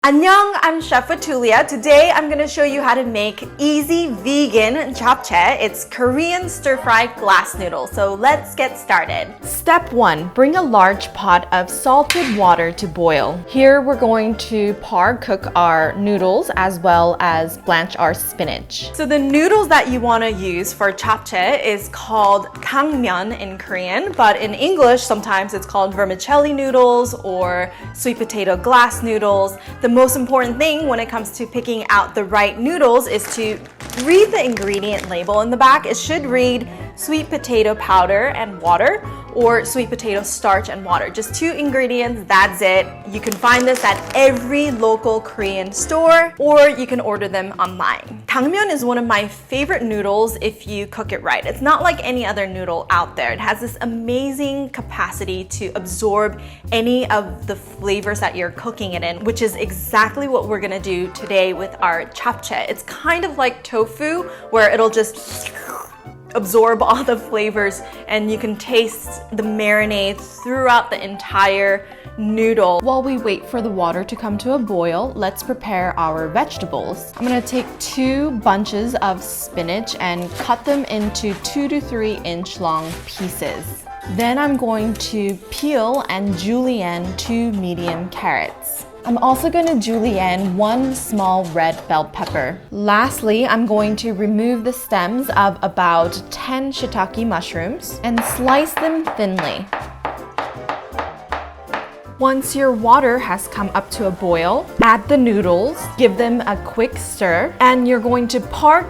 Annyeong, I'm Chef Atulya. Today I'm going to show you how to make easy vegan japchae. It's Korean stir-fried glass noodles. So let's get started. Step 1. Bring a large pot of salted water to boil. Here we're going to cook our noodles as well as blanch our spinach. So the noodles that you want to use for japchae is called gangmyeon in Korean, but in English sometimes it's called vermicelli noodles or sweet potato glass noodles. The most important thing when it comes to picking out the right noodles is to read the ingredient label in the back. It should read sweet potato powder and water or sweet potato starch and water. Just 2 ingredients, that's it. You can find this at every local Korean store or you can order them online. Gangmyeon is one of my favorite noodles if you cook it right. It's not like any other noodle out there. It has this amazing capacity to absorb any of the flavors that you're cooking it in, which is exactly what we're gonna do today with our japchae. It's kind of like tofu where it'll just absorb all the flavors and you can taste the marinade throughout the entire noodle. While we wait for the water to come to a boil, let's prepare our vegetables. I'm gonna take 2 bunches of spinach and cut them into 2 to 3 inch long pieces. Then I'm going to peel and julienne 2 medium carrots. I'm also going to julienne 1 small red bell pepper. Lastly, I'm going to remove the stems of about 10 shiitake mushrooms and slice them thinly. Once your water has come up to a boil, add the noodles, give them a quick stir, and you're going to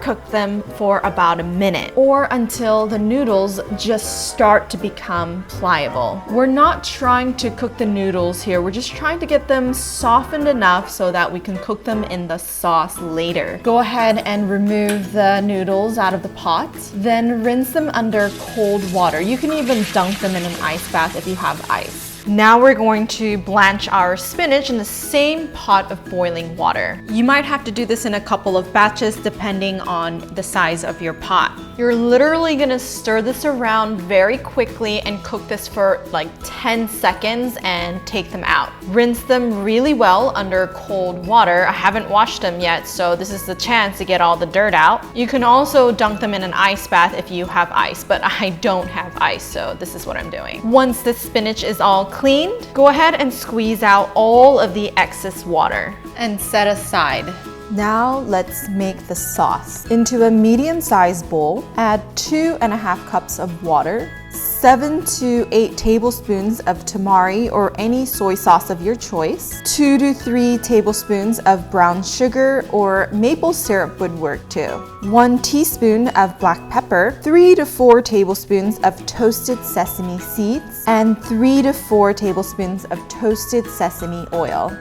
cook them for about a minute or until the noodles just start to become pliable. We're not trying to cook the noodles here, we're just trying to get them softened enough so that we can cook them in the sauce later. Go ahead and remove the noodles out of the pot, then rinse them under cold water. You can even dunk them in an ice bath if you have ice. Now we're going to blanch our spinach in the same pot of boiling water. You might have to do this in a couple of batches depending on the size of your pot. You're literally gonna stir this around very quickly and cook this for like 10 seconds and take them out. Rinse them really well under cold water. I haven't washed them yet, so this is the chance to get all the dirt out. You can also dunk them in an ice bath if you have ice, but I don't have ice, so this is what I'm doing. Once the spinach is all cleaned, go ahead and squeeze out all of the excess water and set aside. Now let's make the sauce. Into a medium-sized bowl, add 2.5 cups of water, 7 to 8 tablespoons of tamari or any soy sauce of your choice, 2 to 3 tablespoons of brown sugar or maple syrup would work too, 1 teaspoon of black pepper, 3 to 4 tablespoons of toasted sesame seeds, and 3 to 4 tablespoons of toasted sesame oil.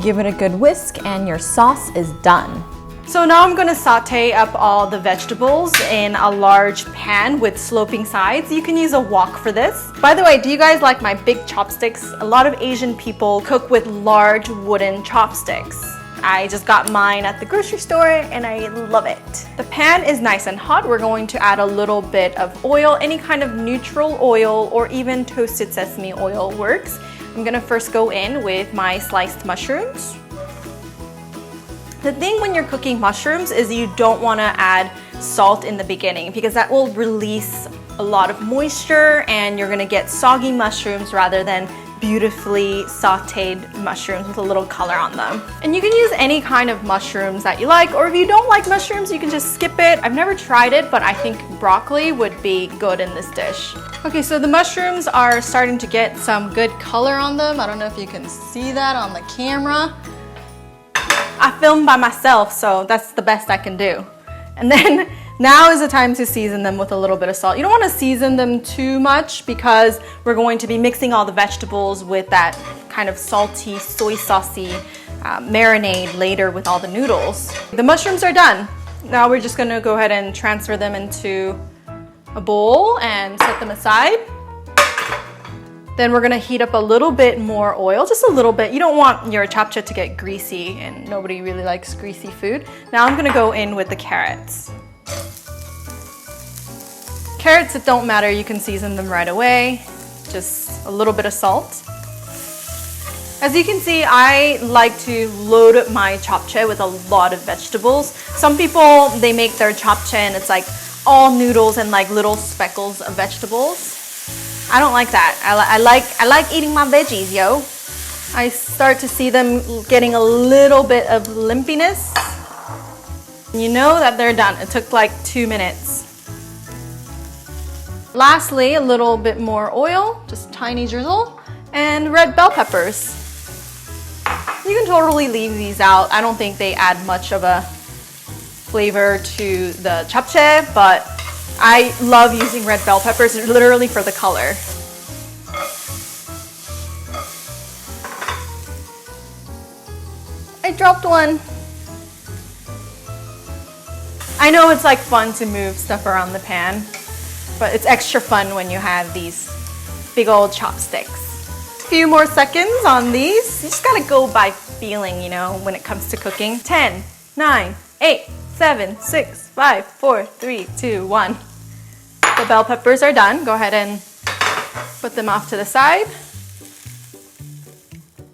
Give it a good whisk and your sauce is done. So now I'm gonna saute up all the vegetables in a large pan with sloping sides. You can use a wok for this. By the way, do you guys like my big chopsticks? A lot of Asian people cook with large wooden chopsticks. I just got mine at the grocery store and I love it. The pan is nice and hot. We're going to add a little bit of oil. Any kind of neutral oil or even toasted sesame oil works. I'm gonna first go in with my sliced mushrooms. The thing when you're cooking mushrooms is you don't wanna add salt in the beginning because that will release a lot of moisture and you're gonna get soggy mushrooms rather than beautifully sauteed mushrooms with a little color on them. And you can use any kind of mushrooms that you like, or if you don't like mushrooms, you can just skip it. I've never tried it, but I think broccoli would be good in this dish. Okay, so the mushrooms are starting to get some good color on them. I don't know if you can see that on the camera. I film by myself, so that's the best I can do. And then now is the time to season them with a little bit of salt. You don't want to season them too much because we're going to be mixing all the vegetables with that kind of salty, soy saucy marinade later with all the noodles. The mushrooms are done. Now we're just gonna go ahead and transfer them into a bowl and set them aside. Then we're gonna heat up a little bit more oil, just a little bit. You don't want your japchae to get greasy and nobody really likes greasy food. Now I'm gonna go in with the carrots. Carrots, it don't matter, you can season them right away. Just a little bit of salt. As you can see, I like to load my japchae with a lot of vegetables. Some people, they make their japchae and it's like all noodles and like little speckles of vegetables. I don't like that. I like eating my veggies, yo. I start to see them getting a little bit of lumpiness. You know that they're done. It took like 2 minutes. Lastly, a little bit more oil, just tiny drizzle, and red bell peppers. You can totally leave these out. I don't think they add much of a flavor to the japchae, but I love using red bell peppers literally for the color. I dropped one. I know it's like fun to move stuff around the pan, but it's extra fun when you have these big old chopsticks. Few more seconds on these. You just gotta go by feeling, you know, when it comes to cooking. 10, 9, 8, 7, 6, 5, 4, 3, 2, 1. The bell peppers are done. Go ahead and put them off to the side.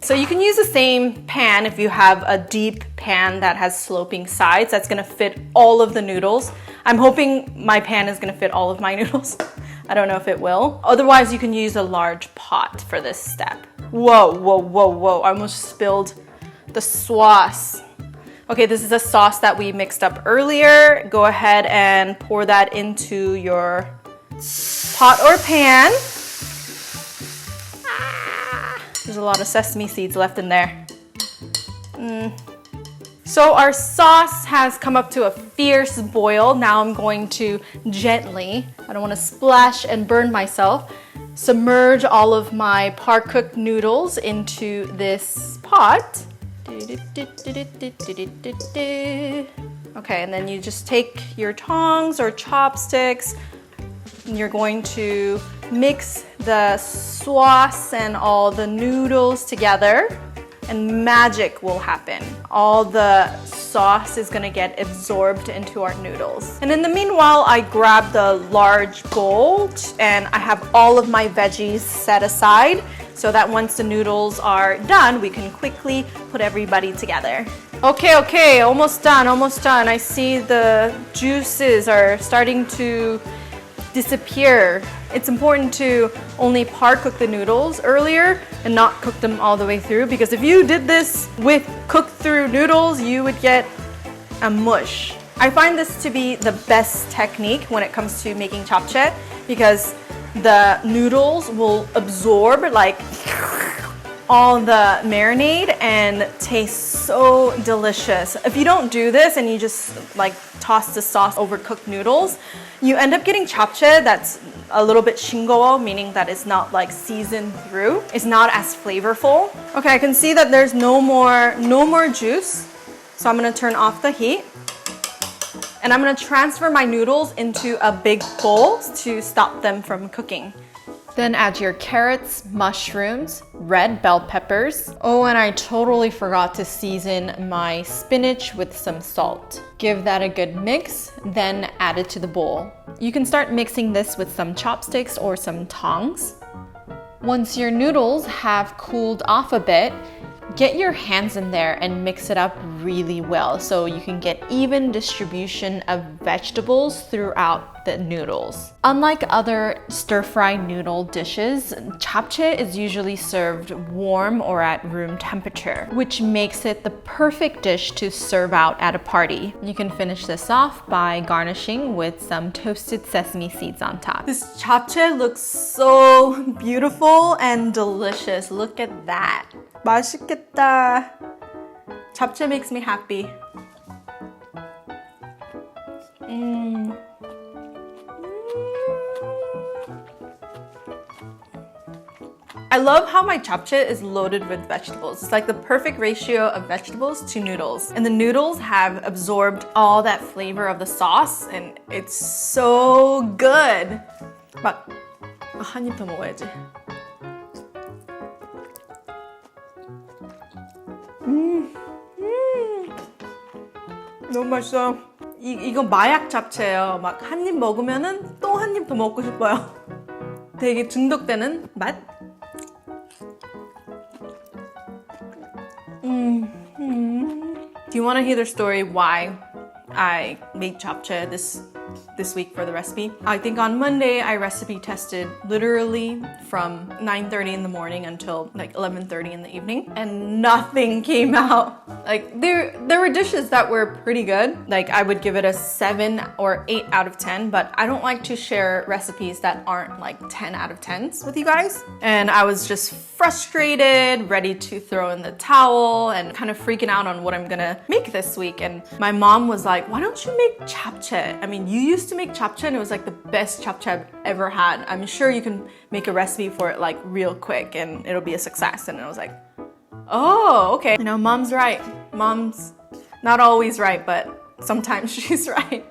So you can use the same pan if you have a deep pan that has sloping sides. That's gonna fit all of the noodles. I'm hoping my pan is gonna fit all of my noodles. I don't know if it will. Otherwise, you can use a large pot for this step. Whoa, whoa, whoa, whoa. I almost spilled the sauce. Okay, this is a sauce that we mixed up earlier. Go ahead and pour that into your pot or pan. There's a lot of sesame seeds left in there. So our sauce has come up to a fierce boil. Now I'm going to gently, I don't want to splash and burn myself, submerge all of my par-cooked noodles into this pot. Okay, and then you just take your tongs or chopsticks and you're going to mix the sauce and all the noodles together. And magic will happen. All the sauce is gonna get absorbed into our noodles. And in the meanwhile, I grab the large bowl and I have all of my veggies set aside so that once the noodles are done, we can quickly put everybody together. Okay, almost done. I see the juices are starting to disappear. It's important to only par-cook the noodles earlier and not cook them all the way through, because if you did this with cooked through noodles, you would get a mush. I find this to be the best technique when it comes to making japchae because the noodles will absorb like all the marinade and taste so delicious. If you don't do this and you just like toss the sauce over cooked noodles, you end up getting japchae that's a little bit 싱거워, meaning that it's not like seasoned through. It's not as flavorful. Okay, I can see that there's no more juice. So I'm gonna turn off the heat. And I'm gonna transfer my noodles into a big bowl to stop them from cooking. Then add your carrots, mushrooms, red bell peppers. Oh, and I totally forgot to season my spinach with some salt. Give that a good mix, then add it to the bowl. You can start mixing this with some chopsticks or some tongs. Once your noodles have cooled off a bit, get your hands in there and mix it up really well so you can get even distribution of vegetables throughout the noodles. Unlike other stir-fry noodle dishes, japchae is usually served warm or at room temperature, which makes it the perfect dish to serve out at a party. You can finish this off by garnishing with some toasted sesame seeds on top. This japchae looks so beautiful and delicious. Look at that. 맛있겠다. Japchae makes me happy. I love how my japchae is loaded with vegetables. It's like the perfect ratio of vegetables to noodles. And the noodles have absorbed all that flavor of the sauce and it's so good. 막 한 입 더 먹어야지. 너무 맛있어요. 이거 마약 잡채예요. 막 한 입 먹으면은 또 한 입 더 먹고 싶어요. 되게 중독되는 맛. Do you want to hear the story why I made japchae this week for the recipe? I think on Monday I recipe tested literally from 9:30 in the morning until like 11:30 in the evening, and nothing came out. Like there were dishes that were pretty good. Like I would give it a 7 or 8 out of 10, but I don't like to share recipes that aren't like 10 out of 10s with you guys. And I was just frustrated, ready to throw in the towel, and kind of freaking out on what I'm gonna make this week. And my mom was like, why don't you make japchae? I mean, you used to make japchae and it was like the best japchae I've ever had. I'm sure you can make a recipe for it like real quick and it'll be a success. And I was like, oh, okay. You know, mom's right. Mom's not always right, but sometimes she's right.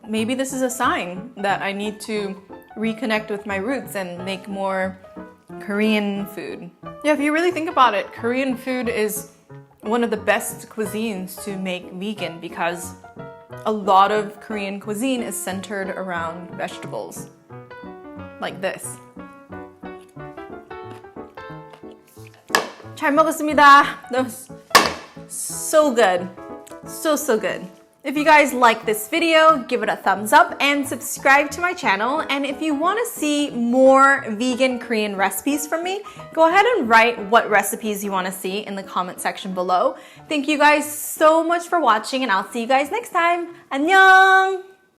Maybe this is a sign that I need to reconnect with my roots and make more Korean food. Yeah, if you really think about it, Korean food is one of the best cuisines to make vegan because a lot of Korean cuisine is centered around vegetables. Like this. 잘 먹었습니다. That was so good. So good. If you guys like this video, give it a thumbs up and subscribe to my channel. And if you want to see more vegan Korean recipes from me, go ahead and write what recipes you want to see in the comment section below. Thank you guys so much for watching, and I'll see you guys next time. 안녕!